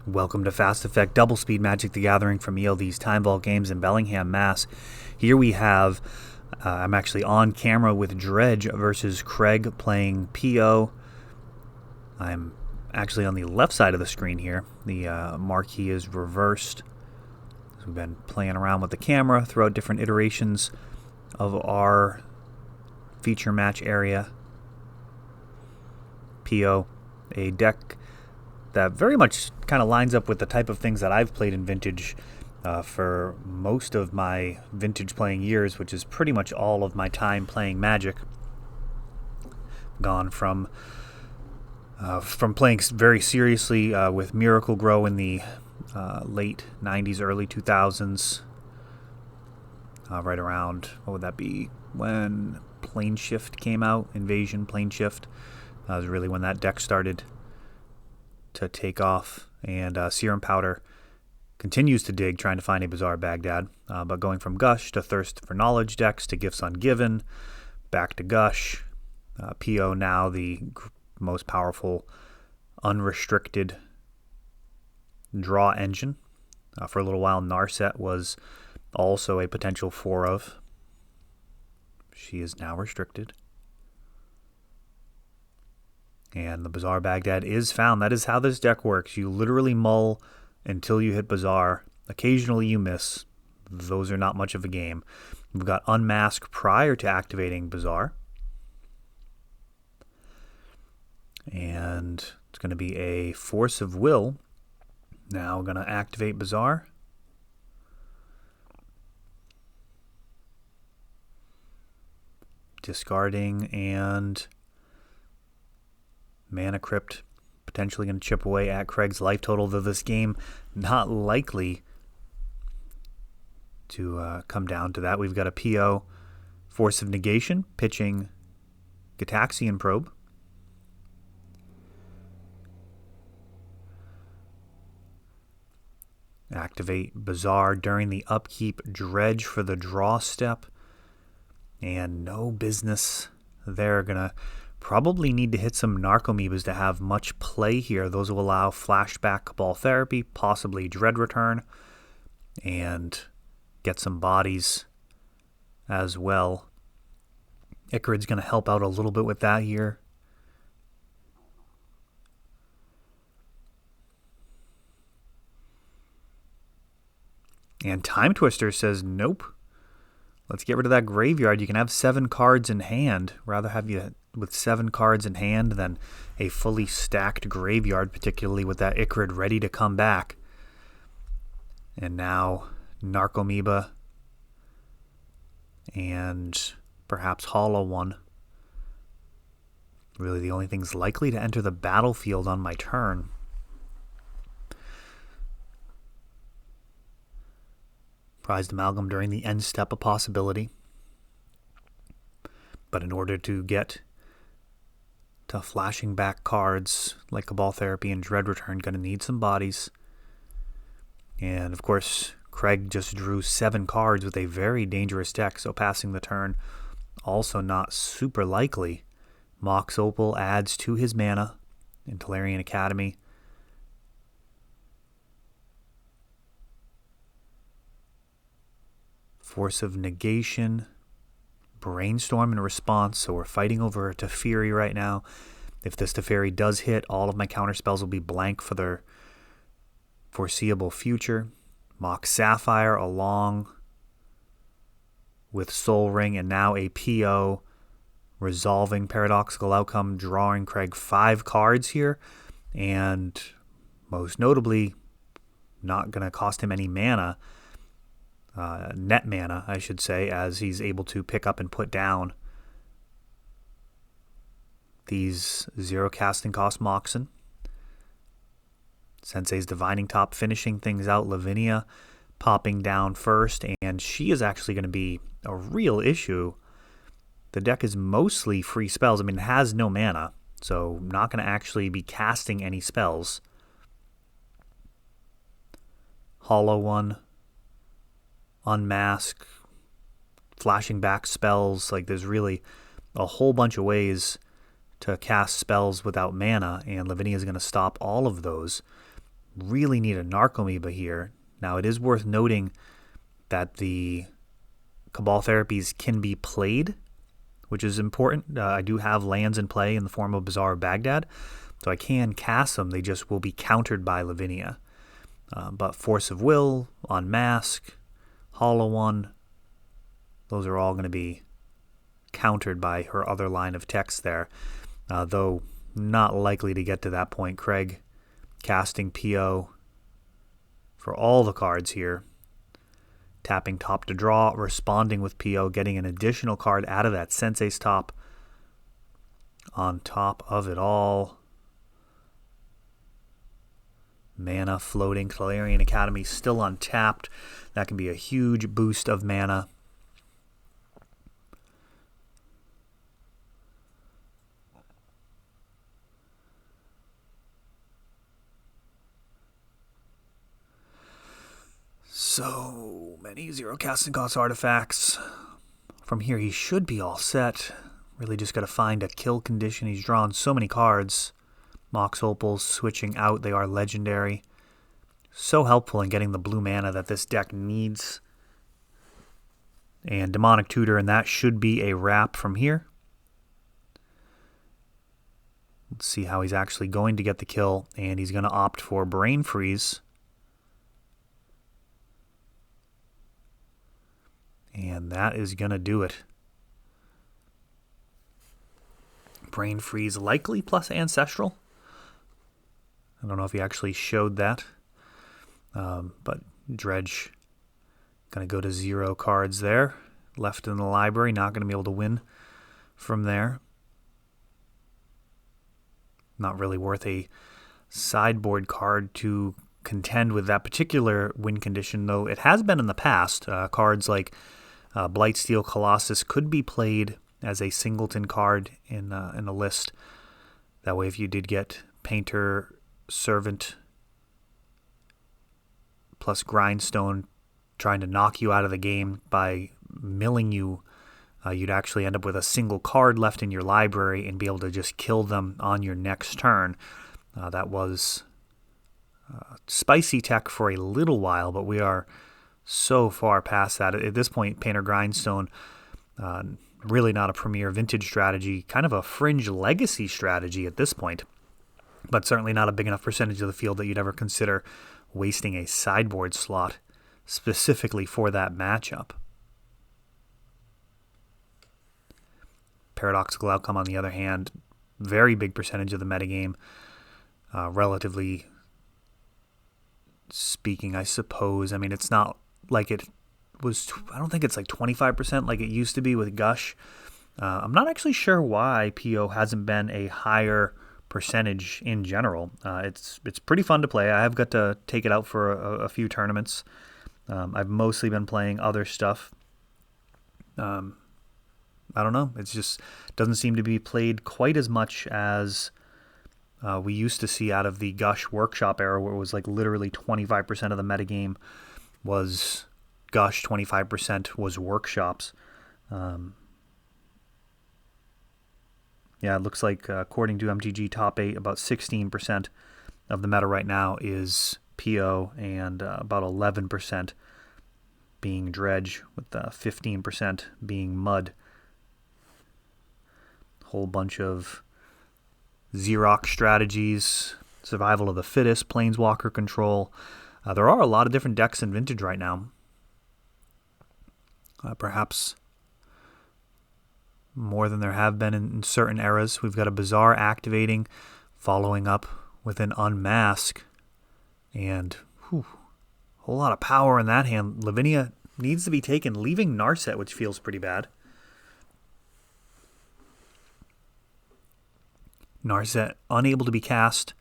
Welcome to Fast Effect Double Speed Magic the Gathering from ELD's Time Vault Games in Bellingham, Mass. Here we have, I'm actually on camera with Dredge versus Craig playing PO. I'm actually on the left side of the screen here. The marquee is reversed. So we've been playing around with the camera throughout different iterations of our feature match area. PO, a deck that very much kind of lines up with the type of things that I've played in Vintage for most of my Vintage playing years, which is pretty much all of my time playing Magic. Gone from playing very seriously with Miracle Grow in the late 90s, early 2000s, right around, what would that be, when Plane Shift came out, Invasion, Plane Shift. Was really when that deck started to take off, and Serum Powder continues to dig, trying to find a Bizarre Baghdad, but going from Gush to Thirst for Knowledge decks to Gifts Ungiven, back to Gush. PO now the most powerful unrestricted draw engine. For a little while, Narset was also a potential 4 of. She is now restricted. And the Bizarre Baghdad is found. That is how this deck works. You literally mull until you hit Bizarre. Occasionally you miss. Those are not much of a game. We've got Unmask prior to activating Bizarre. And it's going to be a Force of Will. Now we're going to activate Bizarre. Discarding and Mana Crypt, potentially going to chip away at Craig's life total, though this game not likely to come down to that. We've got a PO, Force of Negation, pitching Gitaxian Probe. Activate Bizarre during the upkeep, Dredge for the draw step, and no business there. Gonna probably need to hit some Narcomoebas to have much play here. Those will allow Flashback Cabal Therapy, possibly Dread Return, and get some bodies as well. Icarid's going to help out a little bit with that here. And Time Twister says, nope. Let's get rid of that graveyard. You can have 7 cards in hand. Rather have you with 7 cards in hand than a fully stacked graveyard, particularly with that Icarid ready to come back. And now Narcomoeba and perhaps Hollow One. Really the only things likely to enter the battlefield on my turn. Prized Amalgam during the end step, a possibility. But in order to get to flashing back cards like Cabal Therapy and Dread Return, going to need some bodies. And of course, Craig just drew 7 cards with a very dangerous deck, so passing the turn also not super likely. Mox Opal adds to his mana in Tolarian Academy. Force of Negation, Brainstorm in response, so we're fighting over Teferi right now. If this Teferi does hit, all of my counterspells will be blank for their foreseeable future. Mox Sapphire along with Soul Ring, and now a PO resolving Paradoxical Outcome, drawing Craig 5 cards here, and most notably not going to cost him any mana. Net mana, I should say, as he's able to pick up and put down these 0 casting cost Moxen. Sensei's Divining Top finishing things out. Lavinia popping down first, and she is actually going to be a real issue. The deck is mostly free spells. I mean, it has no mana, so not going to actually be casting any spells. Hollow One, Unmask, flashing back spells. Like, there's really a whole bunch of ways to cast spells without mana, and Lavinia is going to stop all of those. really need a Narcomoeba here. Now, it is worth noting that the Cabal therapies can be played, which is important. I do have lands in play in the form of Bazaar of Baghdad, so I can cast them. They just will be countered by Lavinia. But Force of Will, Unmask, Hollow One, those are all going to be countered by her other line of text there, though not likely to get to that point. Craig casting PO for all the cards here, tapping top to draw, responding with PO, getting an additional card out of that Sensei's top. On top of it all, mana floating. Tolarian Academy still untapped. That can be a huge boost of mana. So many zero casting cost artifacts. From here, he should be all set. Really just got to find a kill condition. He's drawn so many cards. Mox Opals switching out. They are legendary. So helpful in getting the blue mana that this deck needs. And Demonic Tutor, and that should be a wrap from here. Let's see how he's actually going to get the kill. And he's going to opt for Brain Freeze. And that is going to do it. Brain Freeze likely plus Ancestral. I don't know if he actually showed that. But Dredge going to go to 0 cards there. Left in the library. Not going to be able to win from there. Not really worth a sideboard card to contend with that particular win condition, though it has been in the past. Cards like Blightsteel Colossus could be played as a singleton card in a list. That way, if you did get Painter Servant plus Grindstone trying to knock you out of the game by milling you, you'd actually end up with a single card left in your library and be able to just kill them on your next turn. That was spicy tech for a little while, but we are so far past that. At this point, Painter Grindstone, really not a premier vintage strategy, kind of a fringe legacy strategy at this point, but certainly not a big enough percentage of the field that you'd ever consider wasting a sideboard slot specifically for that matchup. Paradoxical Outcome, on the other hand, very big percentage of the metagame, relatively speaking, I suppose. I mean, it's not like it was, I don't think it's like 25% like it used to be with Gush. I'm not actually sure why PO hasn't been a higher percentage in general. It's pretty fun to play. I have got to take it out for a few tournaments. I've mostly been playing other stuff. I don't know. It just doesn't seem to be played quite as much as we used to see out of the Gush Workshop era, where it was like literally 25% of the metagame was Gush, 25% was Workshops. Yeah, it looks like according to MTG Top 8, about 16% of the meta right now is PO, and about 11% being Dredge, with 15% being Mud. Whole bunch of Xerox strategies, survival of the fittest, planeswalker control. There are a lot of different decks in Vintage right now. Perhaps more than there have been in certain eras. We've got a Bazaar activating, following up with an Unmask, and a whole lot of power in that hand. Lavinia needs to be taken, leaving Narset, which feels pretty bad. Narset unable to be cast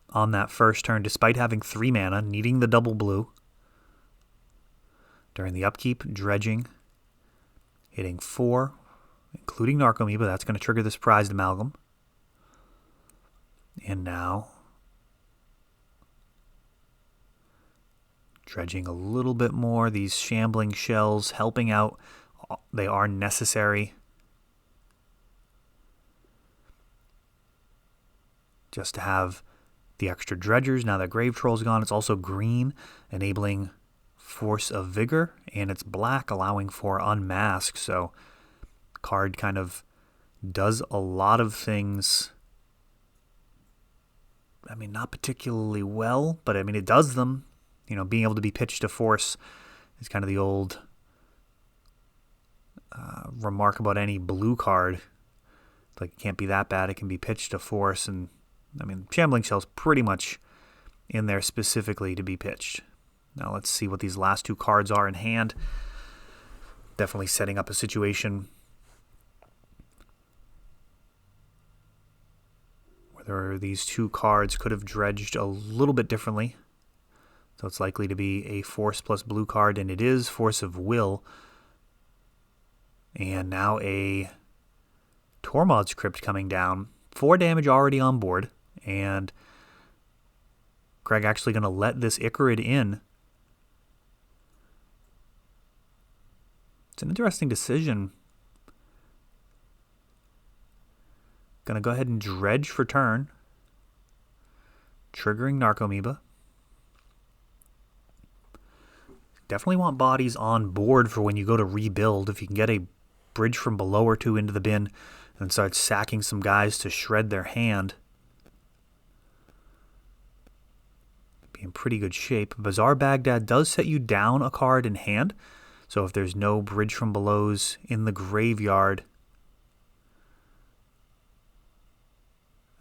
on that first turn, despite having 3 mana, needing the double blue. During the upkeep, Dredging, hitting 4, including Narcomoeba. That's going to trigger this prized amalgam. And now, dredging a little bit more. These shambling shells helping out. They are necessary. Just to have the extra dredgers. Now that Grave Troll's gone, it's also green, enabling Force of Vigor, and it's black, allowing for Unmask. So card kind of does a lot of things. I mean, not particularly well, but I mean, it does them. You know, being able to be pitched to Force is kind of the old remark about any blue card. Like, it can't be that bad. It can be pitched to Force, and I mean, Shambling Shell's pretty much in there specifically to be pitched. Now let's see what these last two cards are in hand. Definitely setting up a situation where these two cards could have dredged a little bit differently. So it's likely to be a Force plus blue card, and it is Force of Will. And now a Tormod's Crypt coming down. 4 damage already on board, and Craig actually going to let this Icarid in. It's an interesting decision. Going to go ahead and dredge for turn, triggering Narcomoeba. Definitely want bodies on board for when you go to rebuild. If you can get a bridge from below or two into the bin and start sacking some guys to shred their hand, be in pretty good shape. Bazaar Baghdad does set you down a card in hand, so if there's no bridge from belows in the graveyard.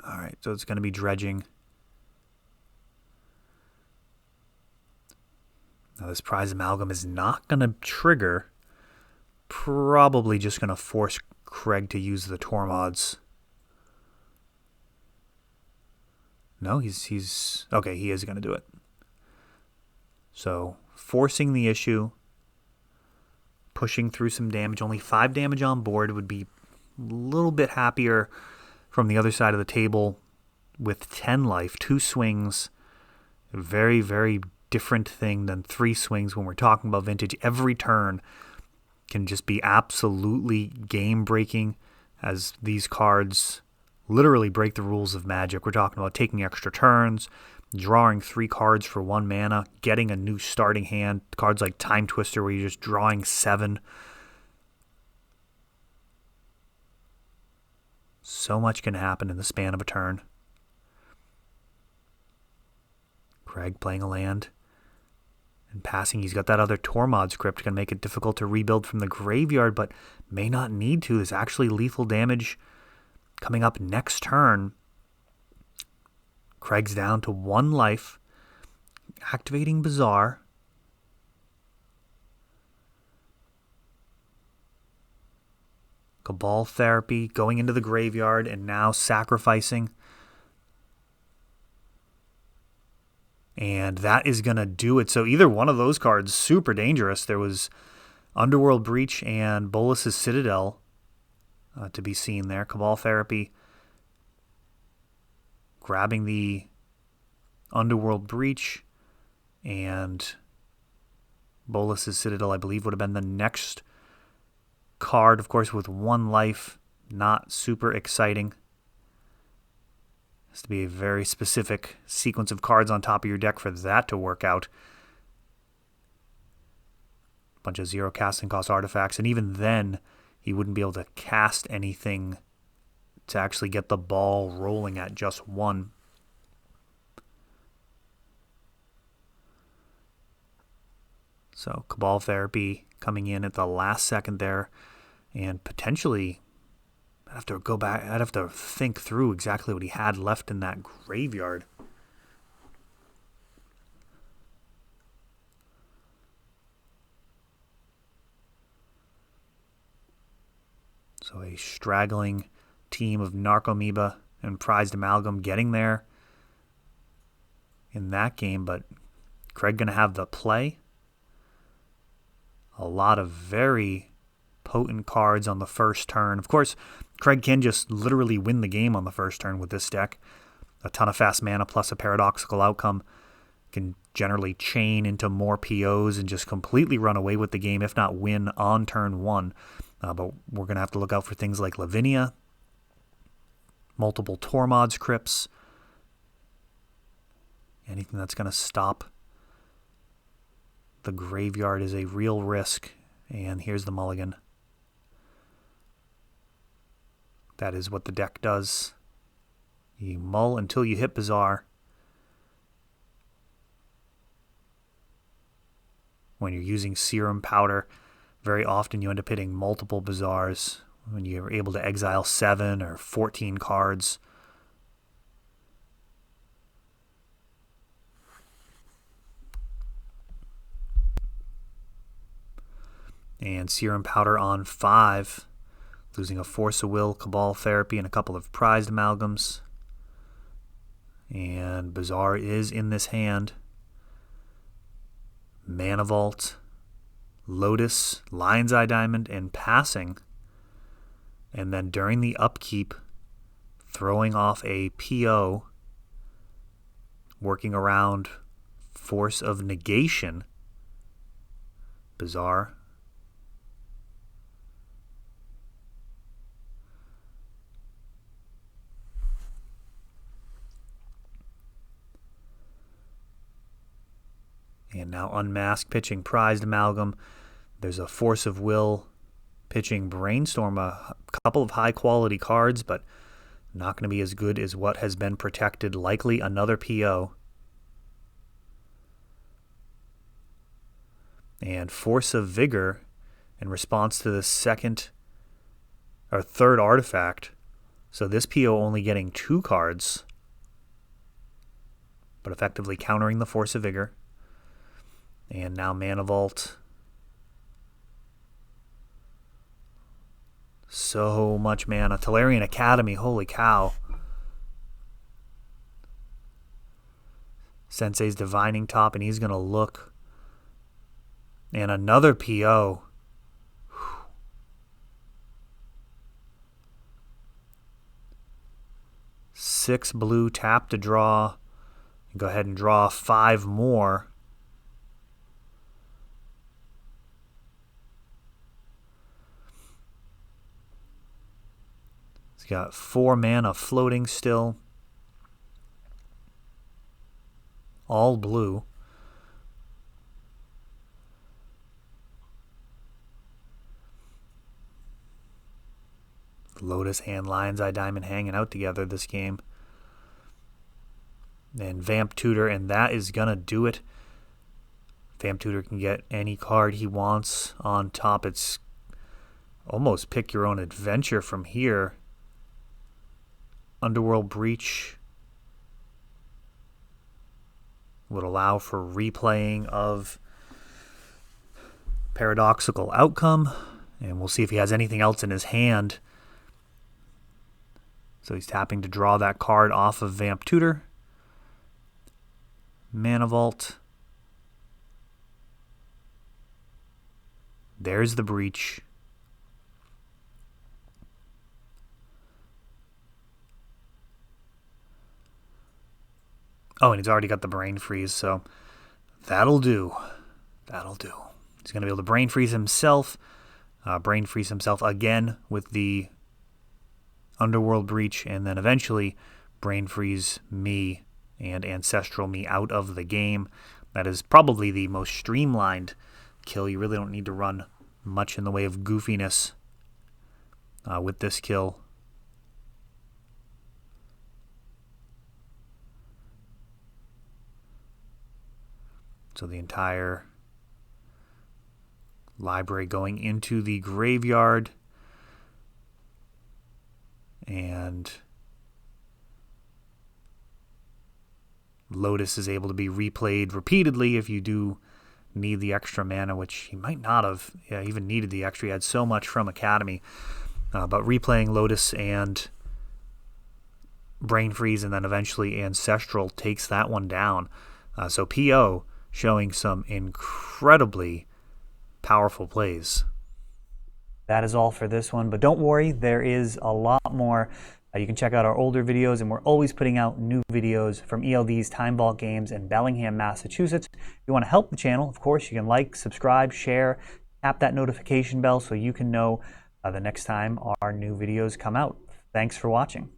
Alright, so it's going to be dredging. Now this Prize Amalgam is not going to trigger. Probably just going to force Craig to use the Tormods. No, he's okay, he is going to do it. So, forcing the issue, pushing through some damage. Only 5 damage on board. Would be a little bit happier from the other side of the table with 10 life, 2 swings. A very, very different thing than 3 swings when we're talking about Vintage. Every turn can just be absolutely game-breaking, as these cards literally break the rules of Magic. We're talking about taking extra turns, drawing 3 cards for 1 mana, getting a new starting hand. Cards like Time Twister where you're just drawing 7. So much can happen in the span of a turn. Craig playing a land and passing. He's got that other Tormod's Crypt, going to make it difficult to rebuild from the graveyard, but may not need to. There's actually lethal damage coming up next turn. Craig's down to 1 life, activating Bazaar. Cabal Therapy going into the graveyard and now sacrificing. And that is going to do it. So either one of those cards, super dangerous. There was Underworld Breach and Bolas's Citadel to be seen there. Cabal Therapy grabbing the Underworld Breach, and Bolas's Citadel, I believe, would have been the next card. Of course, with 1 life, not super exciting. Has to be a very specific sequence of cards on top of your deck for that to work out. Bunch of 0 casting cost artifacts, and even then he wouldn't be able to cast anything to actually get the ball rolling at just 1. So Cabal Therapy coming in at the last second there, and potentially I'd have to go back. I'd have to think through exactly what he had left in that graveyard. So a straggling team of Narcomoeba and Prized Amalgam getting there in that game, but Craig going to have the play. A lot of very potent cards on the first turn. Of course, Craig can just literally win the game on the first turn with this deck. A ton of fast mana plus a paradoxical outcome. Can generally chain into more POs and just completely run away with the game, if not win on turn 1. But we're going to have to look out for things like Lavinia, multiple Tormod's Crypts, Anything that's going to stop the graveyard is a real risk. And here's the mulligan. That is what the deck does. You mull until you hit Bazaar. When you're using Serum Powder, very often you end up hitting multiple Bazaars when you're able to exile 7 or 14 cards. And Serum Powder on 5, losing a Force of Will, Cabal Therapy, and a couple of prized amalgams. And Bazaar is in this hand. Mana Vault, Lotus, Lion's Eye Diamond, and passing. And then during the upkeep, throwing off a PO, working around Force of Negation. Bazaar. And now Unmask pitching Prized Amalgam. There's a Force of Will pitching Brainstorm, a couple of high-quality cards, but not going to be as good as what has been protected. Likely another PO. And Force of Vigor in response to the second or third artifact. So this PO only getting 2 cards, but effectively countering the Force of Vigor. And now Mana Vault. So much mana. Tolarian Academy, holy cow. Sensei's Divining Top, and he's going to look. And another PO. 6 blue, tap to draw. Go ahead and draw 5 more. He's got 4 mana floating still. All blue. Lotus and Lion's Eye Diamond hanging out together this game. And Vamp Tutor, and that is going to do it. Vamp Tutor can get any card he wants on top. It's almost pick your own adventure from here. Underworld Breach would allow for replaying of Paradoxical Outcome. And we'll see if he has anything else in his hand. So he's tapping to draw that card off of Vamp Tutor. Mana Vault. There's the Breach. Oh, and he's already got the Brain Freeze, so that'll do. That'll do. He's going to be able to Brain Freeze himself. Brain Freeze himself again with the Underworld Breach, and then eventually Brain Freeze me and Ancestral me out of the game. That is probably the most streamlined kill. You really don't need to run much in the way of goofiness with this kill. So the entire library going into the graveyard. And Lotus is able to be replayed repeatedly if you do need the extra mana, which he might not have even needed the extra. He had so much from Academy. But replaying Lotus and Brain Freeze and then eventually Ancestral takes that one down. So PO showing some incredibly powerful plays. That is all for this one, but don't worry, there is a lot more. You can check out our older videos, and we're always putting out new videos from ELD's Time Vault Games in Bellingham, Massachusetts. If you want to help the channel, of course, you can like, subscribe, share, tap that notification bell so you can know the next time our new videos come out. Thanks for watching.